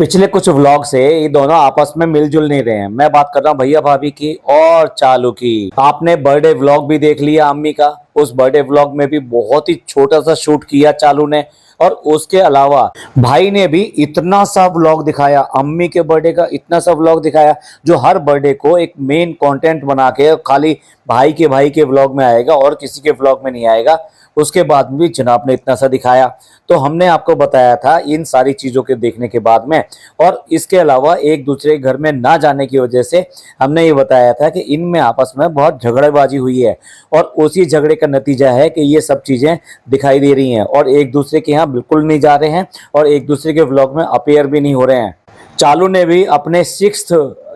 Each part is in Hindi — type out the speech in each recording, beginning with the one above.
पिछले कुछ व्लॉग से ये दोनों आपस में मिलजुल नहीं रहे हैं। मैं बात कर रहा हूँ भैया भाभी की और चालू की। आपने बर्थडे व्लॉग भी देख लिया अम्मी का। उस बर्थडे व्लॉग में भी बहुत ही छोटा सा शूट किया चालू ने, और उसके अलावा भाई ने भी इतना सा व्लॉग दिखाया, अम्मी के बर्थडे का इतना सा व्लॉग दिखाया जो हर बर्थडे को एक मेन कंटेंट बना के खाली भाई के व्लॉग में आएगा और किसी के व्लॉग में नहीं आएगा। उसके बाद भी जनाब ने इतना सा दिखाया। तो हमने आपको बताया था इन सारी चीज़ों के देखने के बाद में, और इसके अलावा एक दूसरे के घर में ना जाने की वजह से हमने ये बताया था कि इनमें आपस में बहुत झगड़ेबाजी हुई है, और उसी झगड़े का नतीजा है कि ये सब चीज़ें दिखाई दे रही हैं, और एक दूसरे के यहाँ बिल्कुल नहीं जा रहे हैं और एक दूसरे के व्लॉग में अपीयर भी नहीं हो रहे हैं। चालू ने भी अपने 6th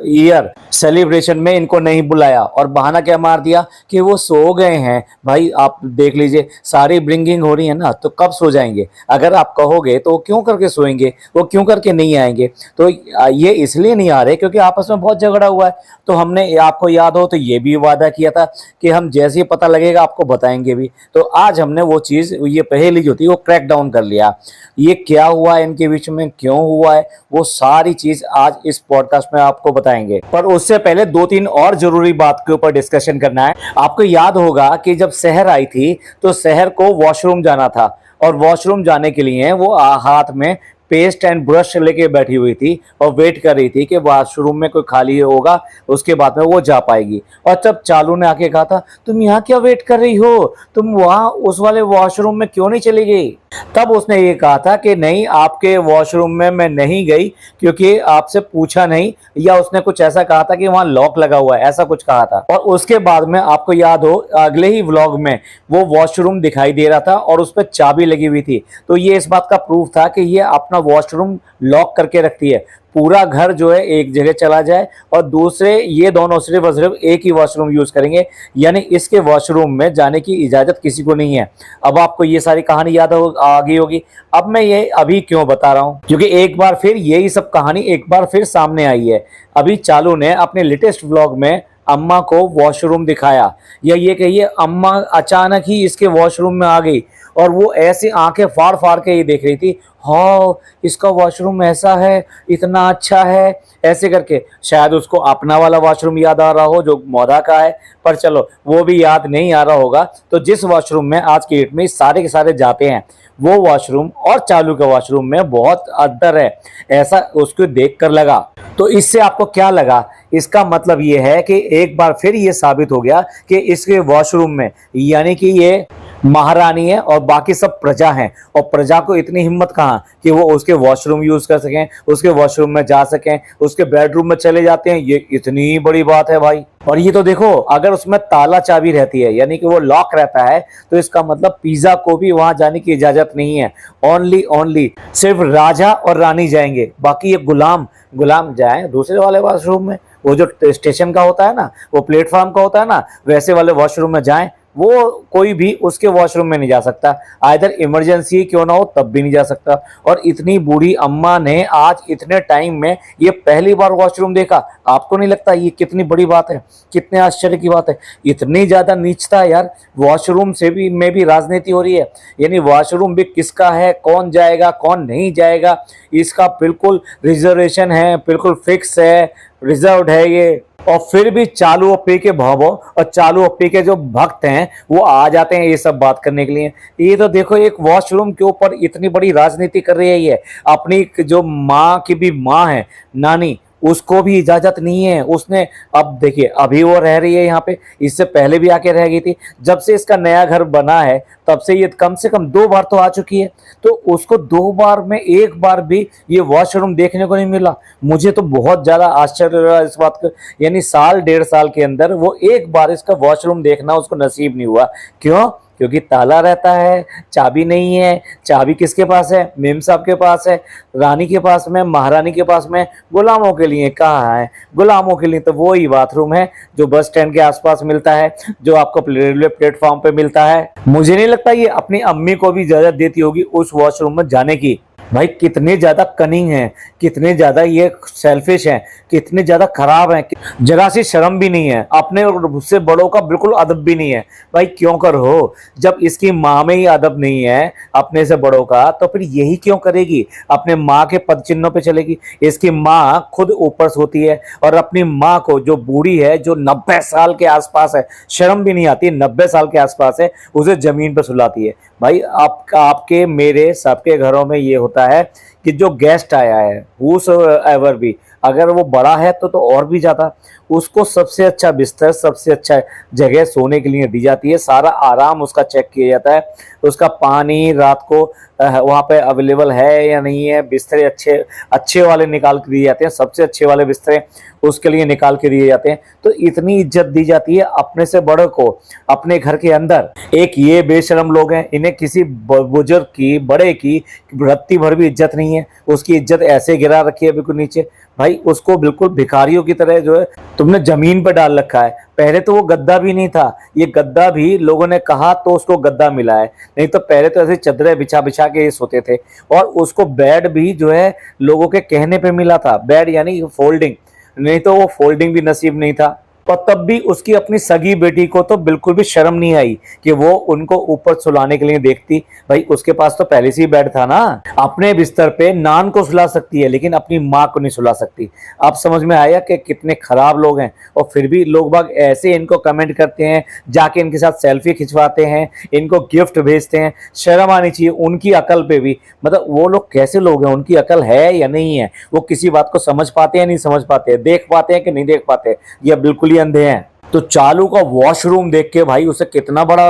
ईयर सेलिब्रेशन में इनको नहीं बुलाया और बहाना क्या मार दिया कि वो सो गए हैं। भाई आप देख लीजिए, सारी ब्रिंगिंग हो रही है ना, तो कब सो जाएंगे? अगर आप कहोगे तो वो क्यों करके सोएंगे, वो क्यों करके नहीं आएंगे? तो ये इसलिए नहीं आ रहे क्योंकि आपस में बहुत झगड़ा हुआ है। तो हमने, आपको याद हो तो, ये भी वादा किया था कि हम जैसे ही पता लगेगा आपको बताएंगे भी। तो आज हमने वो चीज़, ये पहेली जो थी वो क्रैक डाउन कर लिया। ये क्या हुआ इनके बीच में, क्यों हुआ है, वो सारी चीज़ आज इस पॉडकास्ट में आपको बताएंगे। पर उससे पहले 2-3 और जरूरी बात के ऊपर डिस्कशन करना है। आपको याद होगा कि जब शहर आई थी तो शहर को वॉशरूम जाना था, और वॉशरूम जाने के लिए वो हाथ में पेस्ट एंड ब्रश लेके बैठी हुई थी और वेट कर रही थी कि वॉशरूम में कोई खाली होगा, उसके बाद में वो जा पाएगी। और तब चालू ने आके कहा था, तुम यहाँ क्या वेट कर रही हो, तुम वहाँ उस वाले वॉशरूम में क्यों नहीं चली गई? तब उसने ये कहा था कि नहीं, आपके वॉशरूम में मैं नहीं गई क्योंकि आपसे पूछा नहीं, या उसने कुछ ऐसा कहा था कि वहाँ लॉक लगा हुआ है, ऐसा कुछ कहा था। और उसके बाद में आपको याद हो, अगले ही व्लॉग में वो वॉशरूम दिखाई दे रहा था और उस पर चाबी लगी हुई थी। तो ये इस बात का प्रूफ था कि ये अपना वॉशरूम लॉक करके रखती है। पूरा घर जो है एक जगह चला जाए और दूसरे, ये दोनों सिर्फ और सिर्फ एक ही वॉशरूम यूज करेंगे, यानी इसके वॉशरूम में जाने की इजाजत किसी को नहीं है। अब आपको ये सारी कहानी याद आ गई होगी। अब मैं ये अभी क्यों बता रहा हूँ, क्योंकि एक बार फिर यही सब कहानी एक बार फिर सामने आई है। अभी चालू ने अपने लेटेस्ट व्लॉग में अम्मा को वॉशरूम दिखाया, या ये कहिए अम्मा अचानक ही इसके वॉशरूम में आ गई और वो ऐसी आंखें फाड़ फाड़ के ही देख रही थी। हाँ, इसका वॉशरूम ऐसा है, इतना अच्छा है, ऐसे करके। शायद उसको अपना वाला वॉशरूम याद आ रहा हो जो मौदा का है, पर चलो वो भी याद नहीं आ रहा होगा। तो जिस वॉशरूम में आज की डेट में सारे के सारे जाते हैं, वो वॉशरूम और चालू के वॉशरूम में बहुत अंतर है, ऐसा उसको देख कर लगा। तो इससे आपको क्या लगा? इसका मतलब ये है कि एक बार फिर ये साबित हो गया कि इसके वॉशरूम में, यानी कि ये महारानी है और बाकी सब प्रजा हैं, और प्रजा को इतनी हिम्मत कहाँ कि वो उसके वॉशरूम यूज कर सकें, उसके वॉशरूम में जा सकें, उसके बेडरूम में चले जाते हैं। ये इतनी बड़ी बात है भाई। और ये तो देखो, अगर उसमें ताला चाबी रहती है, यानी कि वो लॉक रहता है, तो इसका मतलब पिज्जा को भी वहां जाने की इजाजत नहीं है। ओनली सिर्फ राजा और रानी जाएंगे, बाकी ये गुलाम जाए दूसरे वाले वॉशरूम में। वो जो स्टेशन का होता है ना, वो प्लेटफॉर्म का होता है ना, वैसे वाले वॉशरूम में जाएं। वो कोई भी उसके वॉशरूम में नहीं जा सकता, आइदर इमरजेंसी क्यों ना हो तब भी नहीं जा सकता। और इतनी बूढ़ी अम्मा ने आज इतने टाइम में ये पहली बार वॉशरूम देखा। आपको नहीं लगता ये कितनी बड़ी बात है, कितने आश्चर्य की बात है? इतनी ज्यादा नीचता है यार, वॉशरूम से भी में भी राजनीति हो रही है। यानी वॉशरूम भी किसका है, कौन जाएगा कौन नहीं जाएगा, इसका बिल्कुल रिजर्वेशन है, बिल्कुल फिक्स है, रिजर्व्ड है ये। और फिर भी चालू अप्पी के भावों और चालू अप्पी के जो भक्त हैं वो आ जाते हैं ये सब बात करने के लिए। ये तो देखो, एक वॉशरूम के ऊपर इतनी बड़ी राजनीति कर रही है ये। अपनी जो माँ की भी माँ है, नानी, उसको भी इजाजत नहीं है। उसने, अब देखिए, अभी वो रह रही है यहाँ पे, इससे पहले भी आके रह गई थी। जब से इसका नया घर बना है तब से ये कम से कम 2 बार तो आ चुकी है, तो उसको 2 बार में 1 बार भी ये वॉशरूम देखने को नहीं मिला। मुझे तो बहुत ज्यादा आश्चर्य रहा इस बात का। यानी साल 1.5 साल के अंदर वो 1 बार इसका वॉशरूम देखना उसको नसीब नहीं हुआ। क्यों? क्योंकि ताला रहता है, चाबी नहीं है। चाबी किसके पास है? मेम साहब के पास है, रानी के पास में, महारानी के पास में। गुलामों के लिए कहाँ है? गुलामों के लिए तो वो ही बाथरूम है जो बस स्टैंड के आसपास मिलता है, जो आपको रेलवे प्लेटफॉर्म पे मिलता है। मुझे नहीं लगता ये अपनी अम्मी को भी इजाजत देती होगी उस वॉशरूम में जाने की। भाई कितने ज्यादा कनिंग हैं, कितने ज्यादा ये सेल्फिश हैं, कितने ज्यादा खराब हैं, जरा सी शर्म भी नहीं है, अपने और उससे बड़ों का बिल्कुल अदब भी नहीं है। भाई क्यों कर हो, जब इसकी माँ में ही अदब नहीं है अपने से बड़ों का, तो फिर यही क्यों करेगी, अपने माँ के पद चिन्हों पे चलेगी। इसकी माँ खुद ऊपर सोती है और अपनी माँ को, जो बूढ़ी है, जो 90 साल के आसपास है, शर्म भी नहीं आती, 90 साल के आसपास है, उसे जमीन पर सुलाती है। भाई आपके मेरे सबके घरों में ये होता है कि जो गेस्ट आया है, हुस एवर भी, अगर वो बड़ा है तो और भी ज्यादा, उसको सबसे अच्छा बिस्तर, सबसे अच्छा जगह सोने के लिए दी जाती है, सारा आराम उसका चेक किया जाता है, उसका पानी रात को वहाँ पे अवेलेबल है या नहीं है, बिस्तरे अच्छे अच्छे वाले निकाल के दिए जाते हैं, सबसे अच्छे वाले बिस्तरे उसके लिए निकाल के दिए जाते हैं। तो इतनी इज्जत दी जाती है अपने से बड़े को अपने घर के अंदर। एक ये बेशरम लोग हैं, इन्हें किसी बुजुर्ग की, बड़े की रत्ती भर भी इज्जत नहीं है, उसकी इज्जत ऐसे गिरा रखी है बिल्कुल नीचे। भाई उसको बिल्कुल भिखारियों की तरह जो है तुमने जमीन पर डाल रखा है। पहले तो वो गद्दा भी नहीं था, ये गद्दा भी लोगों ने कहा तो उसको गद्दा मिला है, नहीं तो पहले तो ऐसे चदरें बिछा बिछा के ये सोते थे। और उसको बेड भी जो है लोगों के कहने पे मिला था, बेड यानी फोल्डिंग, नहीं तो वो फोल्डिंग भी नसीब नहीं था। और तब भी उसकी अपनी सगी बेटी को तो बिल्कुल भी शर्म नहीं आई कि वो उनको ऊपर सुलाने के लिए देखती। भाई उसके पास तो पहले से ही बेड था ना, अपने बिस्तर पे नान को सुला सकती है लेकिन अपनी माँ को नहीं सुला सकती। अब समझ में आया कि कितने खराब लोग हैं। और फिर भी लोग बाग ऐसे इनको कमेंट करते हैं, जाके इनके साथ सेल्फी खिंचवाते हैं, इनको गिफ्ट भेजते हैं। शर्म आनी चाहिए उनकी अकल पे भी। मतलब वो लोग कैसे लोग हैं, उनकी अकल है या नहीं है, वो किसी बात को समझ पाते हैं नहीं समझ पाते, देख पाते हैं कि नहीं देख पाते, या बिल्कुल अंधे हैं। तो चालू का वॉशरूम देख के भाई उसे कितना बड़ा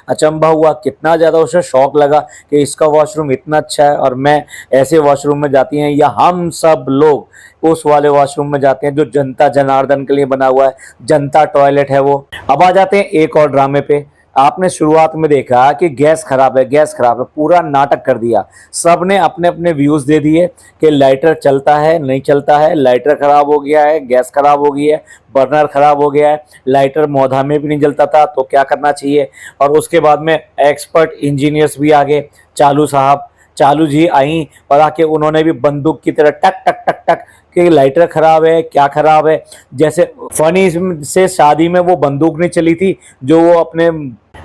अचंभा हुआ, कितना ज्यादा उसे शौक लगा कि इसका वॉशरूम इतना अच्छा है और मैं ऐसे वॉशरूम में जाती हैं, या हम सब लोग उस वाले वॉशरूम में जाते हैं जो जनता जनार्दन के लिए बना हुआ है, जनता टॉयलेट है वो। अब आ जाते हैं एक और ड्रामे पे। आपने शुरुआत में देखा कि गैस खराब है, गैस खराब है, पूरा नाटक कर दिया, सबने अपने अपने व्यूज दे दिए कि लाइटर चलता है नहीं चलता है, लाइटर खराब हो गया है, गैस खराब हो गई है, बर्नर खराब हो गया है, लाइटर मौधा में भी नहीं जलता था तो क्या करना चाहिए। और उसके बाद में एक्सपर्ट इंजीनियर्स भी आ गए, चालू साहब, चालू जी आई और आके उन्होंने भी बंदूक की तरह टक टक टक टक कि लाइटर खराब है, क्या खराब है। जैसे फनी से शादी में वो बंदूक नहीं चली थी जो वो अपने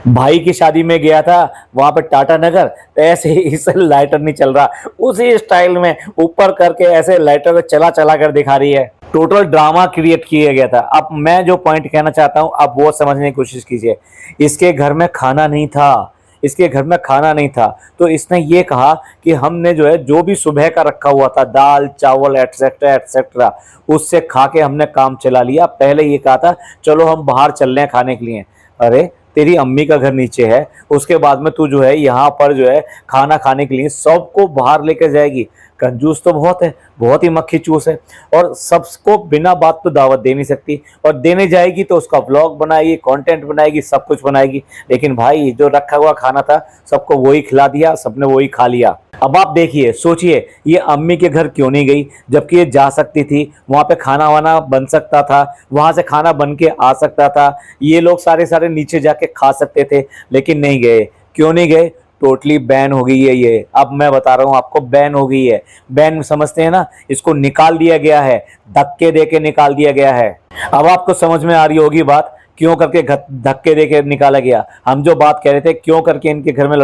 भाई की शादी में गया था वहां पे टाटा नगर, तो ऐसे ही इस लाइटर नहीं चल रहा, उसी स्टाइल में ऊपर करके ऐसे लाइटर चला चला कर दिखा रही है। टोटल ड्रामा क्रिएट किया गया था। अब मैं जो पॉइंट कहना चाहता हूं अब वो समझने की कोशिश कीजिए। इसके घर में खाना नहीं था, इसके घर में खाना नहीं था, तो इसने ये कहा कि हमने जो है जो भी सुबह का रखा हुआ था, दाल चावल एटसेट्रा एटसेट्रा, उससे खा के हमने काम चला लिया। पहले ये कहा था चलो हम बाहर चल रहे हैं खाने के लिए। अरे तेरी अम्मी का घर नीचे है, उसके बाद में तू जो है यहाँ पर जो है खाना खाने के लिए सबको बाहर लेकर जाएगी। कंजूस तो बहुत है, बहुत ही मक्खी चूस है, और सबको बिना बात तो दावत दे नहीं सकती, और देने जाएगी तो उसका व्लॉग बनाएगी, कंटेंट बनाएगी, सब कुछ बनाएगी। लेकिन भाई जो रखा हुआ खाना था सबको वही खिला दिया, सबने वही खा लिया। अब आप देखिए, सोचिए, ये अम्मी के घर क्यों नहीं गई, जबकि ये जा सकती थी, वहां पे खाना वाना बन सकता था, वहां से खाना बन के आ सकता था, ये लोग सारे सारे नीचे जाके खा सकते थे, लेकिन नहीं गए। क्यों नहीं गए? टोटली बैन हो गई है ये। अब मैं बता रहा हूँ आपको, बैन हो गई है। बैन समझते हैं ना, इसको निकाल दिया गया है, धक्के दे के निकाल दिया गया है। अब आपको समझ में आ रही होगी बात, क्यों करके धक्के देके निकाला गया। हम जो बात कह रहे थे क्यों करके इनके घर में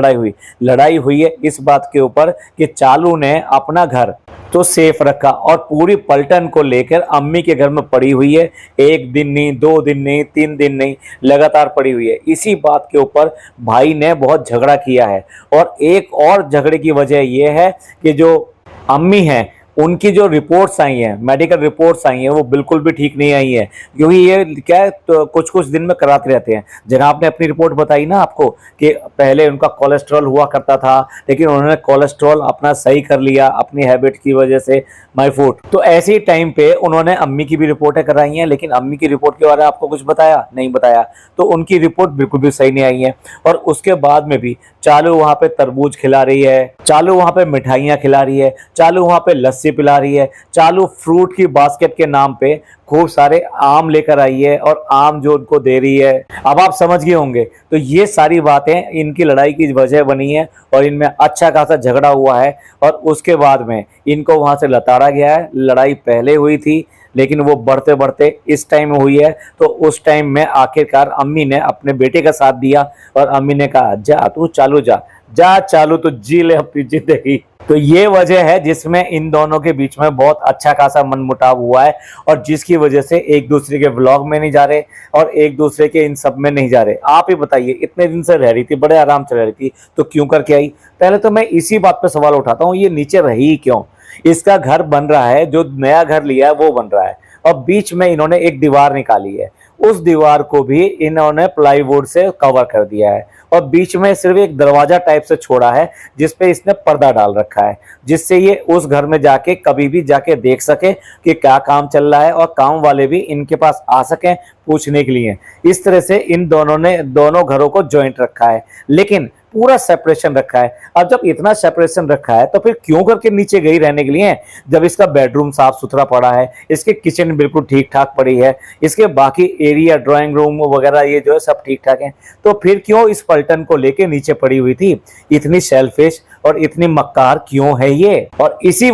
लड़ाई हुई है इस बात के ऊपर कि चालू ने अपना घर तो सेफ रखा और पूरी पलटन को लेकर अम्मी के घर में पड़ी हुई है। एक दिन नहीं, 2 दिन नहीं, 3 दिन नहीं, लगातार पड़ी हुई है। इसी बात के ऊपर भाई ने बहुत झगड़ा किया है। और एक और झगड़े की वजह यह है कि जो अम्मी है उनकी जो रिपोर्ट्स आई हैं, मेडिकल रिपोर्ट्स आई हैं, वो बिल्कुल भी ठीक नहीं आई हैं, क्योंकि ये क्या है तो कुछ कुछ दिन में कराते रहते हैं। जनाब ने अपनी रिपोर्ट बताई ना आपको कि पहले उनका कोलेस्ट्रॉल हुआ करता था, लेकिन उन्होंने कोलेस्ट्रॉल अपना सही कर लिया अपनी हैबिट की वजह से, माय फूड। तो ऐसे ही टाइम पे उन्होंने अम्मी की भी रिपोर्टें कराई हैं, लेकिन अम्मी की रिपोर्ट के बारे में आपको कुछ बताया नहीं बताया, तो उनकी रिपोर्ट बिल्कुल भी सही नहीं आई है। और उसके बाद में भी चालू वहाँ पे तरबूज खिला रही है, चालू वहाँ पे मिठाइयाँ खिला रही है, चालू वहाँ पे लस्सी लस्सी पिला रही है, चालू फ्रूट की बास्केट के नाम पे खूब सारे आम लेकर आई है और आम जो उनको दे रही है। अब आप समझ गए होंगे, तो ये सारी बातें इनकी लड़ाई की वजह बनी है और इनमें अच्छा खासा झगड़ा हुआ है और उसके बाद में इनको वहां से लताड़ा गया है। लड़ाई पहले हुई थी लेकिन वो बढ़ते बढ़ते इस टाइम हुई है। तो उस टाइम में आखिरकार अम्मी ने अपने बेटे का साथ दिया और अम्मी ने कहा जा तू चालू जा जा चालू तो जी ले अपनी जिंदगी। तो ये वजह है जिसमें इन दोनों के बीच में बहुत अच्छा खासा मनमुटाव हुआ है और जिसकी वजह से एक दूसरे के व्लॉग में नहीं जा रहे और एक दूसरे के इन सब में नहीं जा रहे। आप ही बताइए, इतने दिन से रह रही थी, बड़े आराम से रह रही थी, तो क्यों करके आई? पहले तो मैं इसी बात पे सवाल उठाता हूँ, ये नीचे रही क्यों? इसका घर बन रहा है, जो नया घर लिया है वो बन रहा है और बीच में इन्होंने एक दीवार निकाली है, उस दीवार को भी इन्होंने प्लाईवुड से कवर कर दिया है और बीच में सिर्फ एक दरवाजा टाइप से छोड़ा है जिसपे इसने पर्दा डाल रखा है, जिससे ये उस घर में जाके कभी भी जाके देख सके कि क्या काम चल रहा है और काम वाले भी इनके पास आ सकें पूछने के लिए। इस तरह से इन दोनों ने दोनों घरों को जॉइंट रखा है, लेकिन पूरा सेपरेशन रखा है। अब जब इतना सेपरेशन रखा है तो फिर क्यों करके नीचे गई रहने के लिए? जब इसका बेडरूम साफ सुथरा पड़ा है, इसके किचन बिल्कुल ठीक ठाक पड़ी है, इसके बाकी एरिया ड्राइंग रूम वगैरह ये जो है सब ठीक ठाक है, तो फिर क्यों इस पलटन को लेके नीचे पड़ी हुई थी? इतनी सेल्फिश और इतनी मक्कार क्यों है ये? और इसी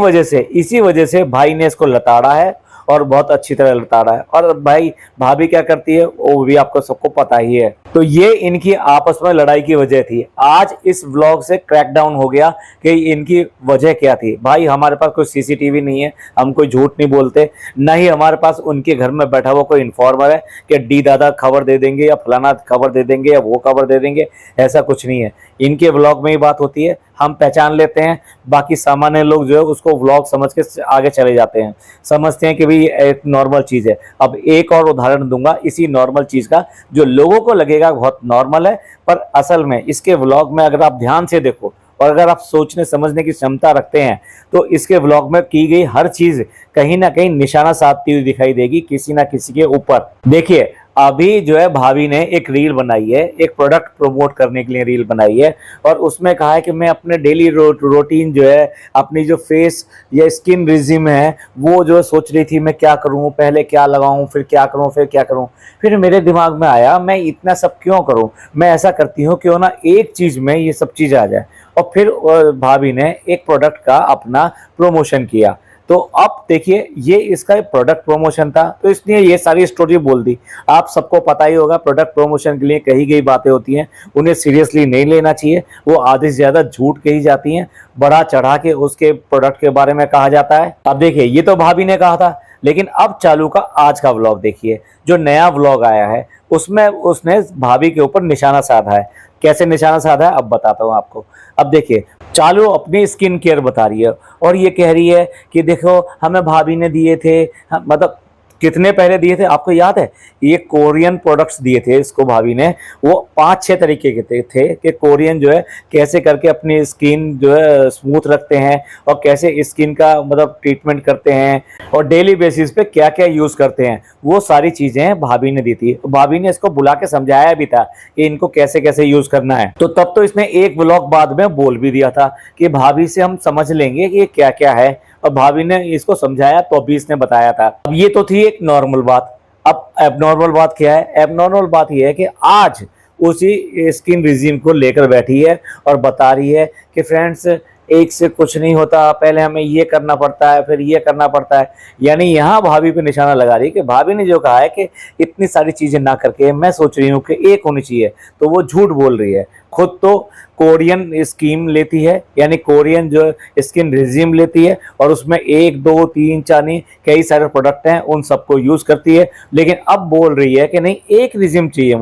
वजह से भाई ने इसको लताड़ा है और बहुत अच्छी तरह लताड़ा है। और भाई भाभी क्या करती है वो भी आपको सबको पता ही है। तो ये इनकी आपस में लड़ाई की वजह थी। आज इस व्लॉग से क्रैकडाउन हो गया कि इनकी वजह क्या थी। भाई हमारे पास कोई सीसीटीवी नहीं है, हम कोई झूठ नहीं बोलते, न ही हमारे पास उनके घर में बैठा हुआ कोई इन्फॉर्मर है कि डी दादा खबर दे देंगे या फलाना खबर दे देंगे या वो खबर दे देंगे, ऐसा कुछ नहीं है। इनके व्लॉग में ही बात होती है, हम पहचान लेते हैं, बाकी सामान्य लोग जो है उसको व्लॉग समझ के आगे चले जाते हैं, समझते हैं कि भाई एक नॉर्मल चीज़ है। अब एक और उदाहरण दूंगा इसी नॉर्मल चीज़ का, जो लोगों को लगेगा बहुत नॉर्मल है, पर असल में इसके व्लॉग में अगर आप ध्यान से देखो और अगर आप सोचने समझने की क्षमता रखते हैं तो इसके व्लॉग में की गई हर चीज़ कहीं ना कहीं निशाना साधती हुई दिखाई देगी किसी ना किसी के ऊपर। देखिए अभी जो है भाभी ने एक रील बनाई है, एक प्रोडक्ट प्रमोट करने के लिए रील बनाई है और उसमें कहा है कि मैं अपने डेली रूटीन जो है, अपनी जो फेस या स्किन रिजिम है वो जो सोच रही थी मैं क्या करूं, पहले क्या लगाऊं, फिर क्या करूं, फिर क्या करूं। फिर मेरे दिमाग में आया मैं इतना सब क्यों करूं, मैं ऐसा करती हूँ क्यों ना एक चीज़ में ये सब चीज़ आ जाए। और फिर भाभी ने एक प्रोडक्ट का अपना प्रमोशन किया। तो अब देखिए ये इसका प्रोडक्ट प्रमोशन था तो इसलिए ये सारी स्टोरी बोल दी। आप सबको पता ही होगा प्रोडक्ट प्रमोशन के लिए कही गई बातें होती हैं, उन्हें सीरियसली नहीं लेना चाहिए, वो आधे से ज़्यादा झूठ कही जाती हैं, बढ़ा चढ़ा के उसके प्रोडक्ट के बारे में कहा जाता है। अब देखिए ये तो भाभी ने कहा था, लेकिन अब चालू का आज का व्लॉग देखिए, जो नया व्लॉग आया है उसमें उसने भाभी के ऊपर निशाना साधा है। कैसे निशाना साधा है अब बताता हूँ आपको। अब देखिए चालू अपनी स्किन केयर बता रही है और ये कह रही है कि देखो हमें भाभी ने दिए थे, मतलब कितने पहले दिए थे आपको याद है? ये कोरियन प्रोडक्ट्स दिए थे इसको भाभी ने, वो 5-6 तरीके के थे कि कोरियन जो है कैसे करके अपनी स्किन जो है स्मूथ रखते हैं और कैसे स्किन का मतलब ट्रीटमेंट करते हैं और डेली बेसिस पे क्या क्या यूज़ करते हैं, वो सारी चीज़ें भाभी ने दी थी। भाभी ने इसको बुला के समझाया भी था कि इनको कैसे कैसे यूज़ करना है। तो तब तो इसने एक व्लॉग बाद में बोल भी दिया था कि भाभी से हम समझ लेंगे कि ये क्या क्या है और भाभी ने इसको समझाया तो अभी इसने बताया था। अब ये तो थी एक नॉर्मल बात। अब एबनॉर्मल बात क्या है? एबनॉर्मल बात ये है कि आज उसी स्किन रिजीम को लेकर बैठी है और बता रही है कि फ्रेंड्स एक से कुछ नहीं होता, पहले हमें ये करना पड़ता है फिर ये करना पड़ता है। यानी यहाँ भाभी पे निशाना लगा रही है कि भाभी ने जो कहा है कि इतनी सारी चीज़ें ना करके मैं सोच रही हूँ कि एक होनी चाहिए, तो वो झूठ बोल रही है। खुद तो कोरियन स्कीम लेती है, यानी कोरियन जो स्किन रिजीम लेती है और उसमें 1 2 3 4 नहीं कई सारे प्रोडक्ट हैं, उन सबको यूज़ करती है, लेकिन अब बोल रही है कि नहीं एक रिजीम चाहिए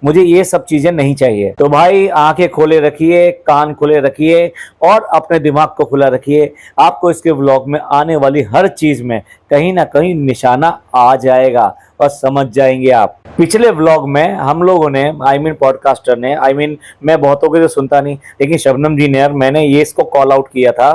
मुझे ये सब चीज़ें नहीं चाहिए। तो भाई आंखें खोले रखिए, कान खुले रखिए और अपने दिमाग को खुला रखिए। आपको इसके व्लॉग में आने वाली हर चीज़ में कहीं ना कहीं निशाना आ जाएगा और समझ जाएंगे आप। पिछले व्लॉग में हम लोगों ने पॉडकास्टर ने मैं बहुतों के तो सुनता नहीं, लेकिन शबनम जी ने और मैंने ये इसको कॉल आउट किया था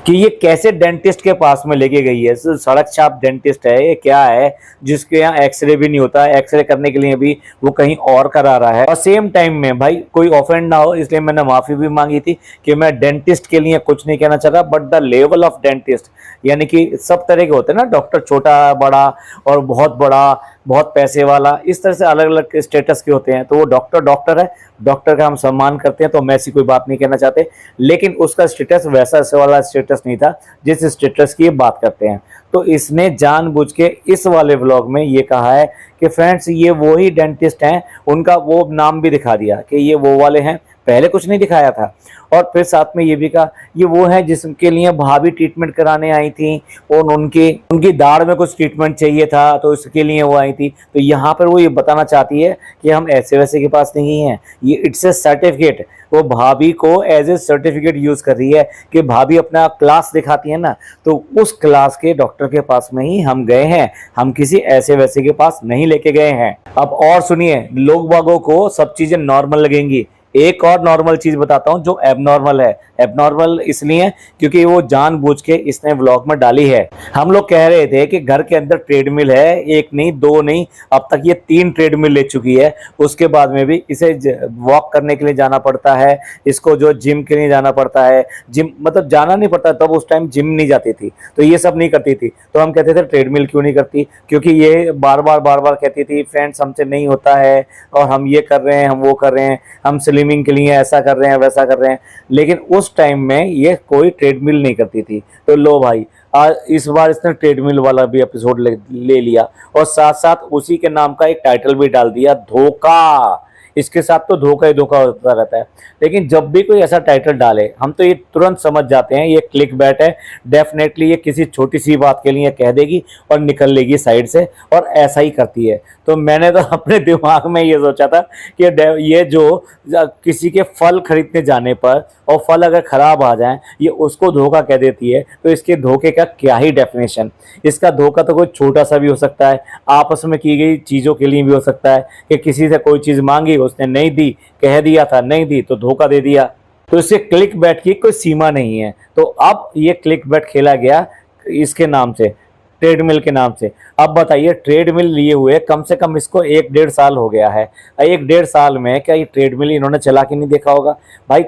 कि ये कैसे डेंटिस्ट के पास में लेके गई है। सड़क छाप डेंटिस्ट है, ये क्या है जिसके यहाँ एक्सरे भी नहीं होता, एक्सरे करने के लिए भी वो कहीं और करा रहा है। और सेम टाइम में भाई कोई ऑफेंड ना हो इसलिए मैंने माफी भी मांगी थी कि मैं डेंटिस्ट के लिए कुछ नहीं कहना चाह रहा, but the level of dentist, यानी कि सब तरह के होते हैं ना डॉक्टर, छोटा बड़ा और बहुत बड़ा, बहुत पैसे वाला, इस तरह से अलग अलग स्टेटस के होते हैं। तो वो डॉक्टर डॉक्टर है, डॉक्टर का हम सम्मान करते हैं, तो मैं ऐसी कोई बात नहीं कहना चाहते, लेकिन उसका स्टेटस वैसा वाला स्टेटस नहीं था जिस स्टेटस की बात करते हैं। तो इसने जानबूझ के इस वाले व्लॉग में ये कहा है कि फ्रेंड्स ये वो ही डेंटिस्ट हैं, उनका वो नाम भी दिखा दिया कि ये वो वाले हैं, पहले कुछ नहीं दिखाया था। और फिर साथ में ये भी कहा ये वो है जिसके लिए भाभी ट्रीटमेंट कराने आई थी और उनकी दाढ़ में कुछ ट्रीटमेंट चाहिए था तो इसके लिए वो आई थी। तो यहाँ पर वो ये बताना चाहती है कि हम ऐसे वैसे के पास नहीं हैं, ये इट्स ए सर्टिफिकेट। वो भाभी को एज ए सर्टिफिकेट यूज कर रही है कि भाभी अपना क्लास दिखाती है ना, तो उस क्लास के डॉक्टर के पास में ही हम गए हैं, हम किसी ऐसे वैसे के पास नहीं लेके गए हैं। अब और सुनिए, लोग बागों को सब चीजें नॉर्मल लगेंगी, एक और नॉर्मल चीज बताता हूं जो एबनॉर्मल है। एबनॉर्मल इसलिए क्योंकि वो जानबूझ के इसने व्लॉग में डाली है। हम लोग कह रहे थे कि घर के अंदर ट्रेडमिल है, एक नहीं दो नहीं, अब तक ये 3 ट्रेडमिल ले चुकी है। उसके बाद में भी इसे वॉक करने के लिए जाना पड़ता है, इसको जो जिम के लिए जाना पड़ता है, जिम मतलब जाना नहीं पड़ता, तब उस टाइम जिम नहीं जाती थी तो ये सब नहीं करती थी। तो हम कहते थे ट्रेडमिल क्यों नहीं करती, क्योंकि ये बार बार कहती थी फ्रेंड्स हमसे नहीं होता है और हम ये कर रहे हैं, हम वो कर रहे हैं, हम स्लिमिंग के लिए ऐसा कर रहे हैं वैसा कर रहे हैं, लेकिन उस टाइम में ये कोई ट्रेडमिल नहीं करती थी। तो लो भाई, आज इस बार इसने ट्रेडमिल वाला भी एपिसोड ले लिया और साथ साथ उसी के नाम का एक टाइटल भी डाल दिया, धोखा। इसके साथ तो धोखा ही धोखा होता रहता है, लेकिन जब भी कोई ऐसा टाइटल डाले हम तो ये तुरंत समझ जाते हैं ये क्लिक बैट है। डेफिनेटली ये किसी छोटी सी बात के लिए कह देगी और निकल लेगी साइड से, और ऐसा ही करती है। तो मैंने तो अपने दिमाग में ये सोचा था कि ये जो किसी के फल खरीदने जाने पर और फल अगर खराब आ जाए ये उसको धोखा कह देती है, तो इसके धोखे का क्या ही डेफिनेशन। इसका धोखा तो कोई छोटा सा भी हो सकता है, आपस में की गई चीज़ों के लिए भी हो सकता है कि किसी से कोई चीज़ मांगी उसने नहीं दी, कह दिया था नहीं दी तो धोखा दे दिया। तो इससे क्लिक बैट की कोई सीमा नहीं है। तो अब ये क्लिक बैट खेला गया इसके नाम से, ट्रेडमिल के नाम से। अब बताइए, ट्रेडमिल लिए हुए कम से कम इसको 1-1.5 साल हो गया है। 1-1.5 साल में क्या ये ट्रेडमिल इन्होंने चला के नहीं देखा होगा भाई?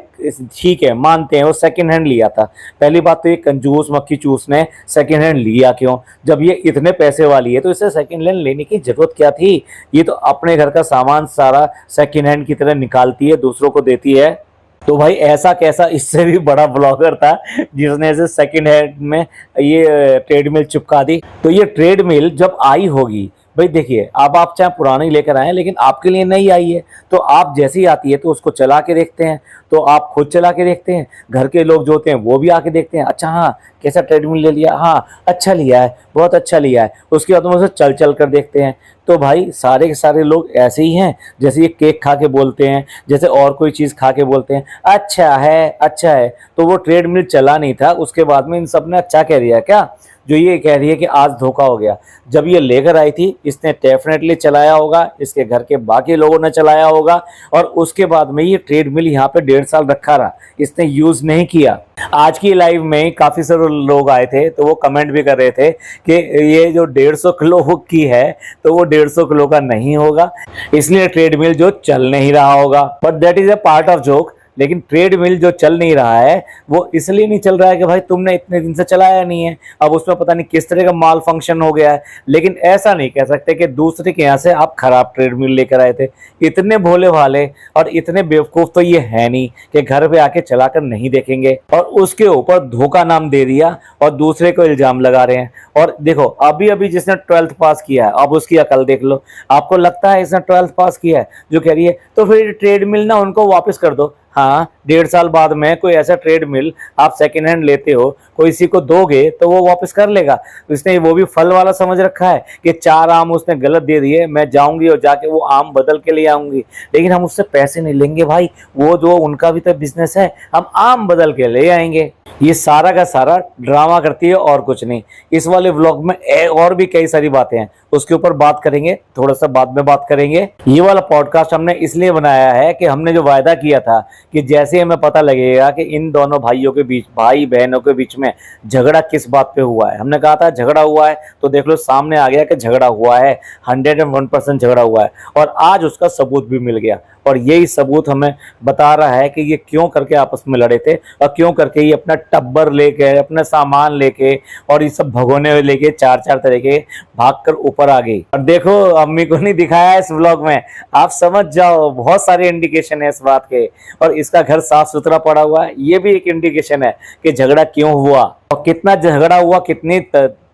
ठीक है, मानते हैं वो सेकंड हैंड लिया था। पहली बात तो ये कंजूस मक्खी चूस ने सेकंड हैंड लिया क्यों? जब ये इतने पैसे वाली है तो इसे सेकंड हैंड लेने की जरूरत क्या थी? ये तो अपने घर का सामान सारा सेकंड हैंड की तरह निकालती है, दूसरों को देती है। तो भाई ऐसा कैसा इससे भी बड़ा ब्लॉगर था जिसने ऐसे सेकंड हैंड में ये ट्रेडमिल चिपका दी। तो ये ट्रेडमिल जब आई होगी भाई, देखिए अब आप चाहे पुरानी लेकर आए लेकिन आपके लिए नई आई है, तो आप जैसी आती है तो उसको चला के देखते हैं, तो आप खुद चला के देखते हैं, घर के लोग जो होते हैं वो भी आके देखते हैं, अच्छा हाँ कैसा ट्रेडमिल ले लिया, हाँ अच्छा लिया है, बहुत अच्छा लिया है। उसके बाद में उसे चल चल कर देखते हैं। तो भाई सारे के सारे लोग ऐसे ही हैं, जैसे ये केक खा के बोलते हैं, जैसे और कोई चीज़ खा के बोलते हैं अच्छा है अच्छा है। तो वो ट्रेडमिल चला नहीं था, उसके बाद में इन सब ने अच्छा कह दिया क्या, जो ये कह रही है कि आज धोखा हो गया। जब ये लेकर आई थी इसने डेफिनेटली चलाया होगा, इसके घर के बाकी लोगों ने चलाया होगा, और उसके बाद में ये ट्रेडमिल यहाँ पे 1.5 साल रखा रहा, इसने यूज नहीं किया। आज की लाइव में काफी सारे लोग आए थे तो वो कमेंट भी कर रहे थे कि ये जो 150 किलो हुक की है तो वो 150 किलो का नहीं होगा, इसलिए ट्रेडमिल जो चल नहीं रहा होगा। But that is a part of joke. लेकिन ट्रेडमिल जो चल नहीं रहा है वो इसलिए नहीं चल रहा है कि भाई तुमने इतने दिन से चलाया नहीं है, अब उसमें पता नहीं किस तरह का माल फंक्शन हो गया है। लेकिन ऐसा नहीं कह सकते कि दूसरे के यहाँ से आप खराब ट्रेडमिल लेकर आए थे। इतने भोले भाले और इतने बेवकूफ़ तो ये है नहीं कि घर पे आके चलाकर नहीं देखेंगे, और उसके ऊपर धोखा नाम दे दिया और दूसरे को इल्ज़ाम लगा रहे हैं। और देखो अभी अभी जिसने 12th पास किया है अब उसकी अकल देख लो। आपको लगता है इसने 12th पास किया है जो कह रही है तो फिर ट्रेडमिल ना उनको वापस कर दो। हाँ, 1.5 साल बाद में कोई ऐसा ट्रेडमिल आप सेकंड हैंड लेते हो, कोई किसी को दोगे तो वो वापस कर लेगा। उसने वो भी फल वाला समझ रखा है कि 4 आम उसने गलत दे दिए, मैं जाऊंगी और जाके वो आम बदल के ले आऊंगी, लेकिन हम उससे पैसे नहीं लेंगे भाई, वो जो उनका भी तो बिजनेस है, हम आम बदल के ले आएंगे। ये सारा का सारा ड्रामा करती है और कुछ नहीं। इस वाले व्लॉग में और भी कई सारी बातें हैं, उसके ऊपर बात करेंगे, थोड़ा सा बाद में बात करेंगे। ये वाला पॉडकास्ट हमने इसलिए बनाया है कि हमने जो वायदा किया था कि जैसे हमें पता लगेगा कि इन दोनों भाइयों के बीच, भाई बहनों के बीच में झगड़ा किस बात पे हुआ है। हमने कहा था झगड़ा हुआ है, तो देख लो सामने आ गया कि झगड़ा हुआ है, 101% झगड़ा हुआ है, और आज उसका सबूत भी मिल गया। और यही सबूत हमें बता रहा है कि ये क्यों करके आपस में लड़े थे और क्यों करके ये अपना टब्बर लेके, अपना सामान लेके और ये सब भगोने लेके चार चार तरह के भागकर ऊपर आ गई। और देखो अम्मी को नहीं दिखाया है इस व्लॉग में, आप समझ जाओ, बहुत सारे इंडिकेशन है इस बात के। और इसका घर साफ सुथरा पड़ा हुआ है, ये भी एक इंडिकेशन है कि झगड़ा क्यों हुआ और कितना झगड़ा हुआ, कितनी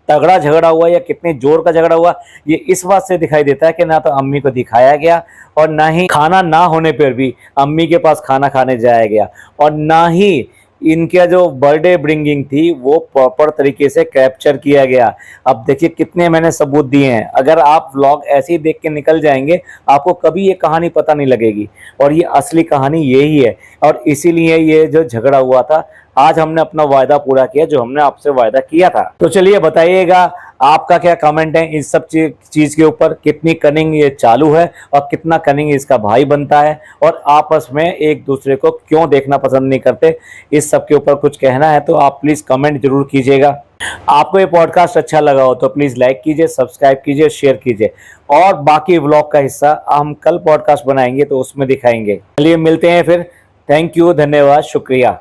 तगड़ा झगड़ा हुआ या कितने जोर का झगड़ा हुआ। ये इस बात से दिखाई देता है कि ना तो अम्मी को दिखाया गया और ना ही खाना ना होने पर भी अम्मी के पास खाना खाने जाया गया, और ना ही इनका जो बर्थडे ब्रिंगिंग थी वो प्रॉपर तरीके से कैप्चर किया गया। अब देखिए कितने मैंने सबूत दिए हैं। अगर आप व्लॉग ऐसे ही देख के निकल जाएंगे, आपको कभी ये कहानी पता नहीं लगेगी, और ये असली कहानी यही है। और इसीलिए ये जो झगड़ा हुआ था, आज हमने अपना वायदा पूरा किया जो हमने आपसे वायदा किया था। तो चलिए बताइएगा आपका क्या कमेंट है इस सब चीज के ऊपर, कितनी कनिंग ये चालू है और कितना कनिंग इसका भाई बनता है, और आपस में एक दूसरे को क्यों देखना पसंद नहीं करते। इस सब के ऊपर कुछ कहना है तो आप प्लीज कमेंट जरूर कीजिएगा। आपको ये पॉडकास्ट अच्छा लगा हो तो प्लीज लाइक कीजिए, सब्सक्राइब कीजिए, शेयर कीजिए, और बाकी व्लॉग का हिस्सा हम कल पॉडकास्ट बनाएंगे तो उसमें दिखाएंगे। चलिए मिलते हैं फिर। थैंक यू, धन्यवाद, शुक्रिया।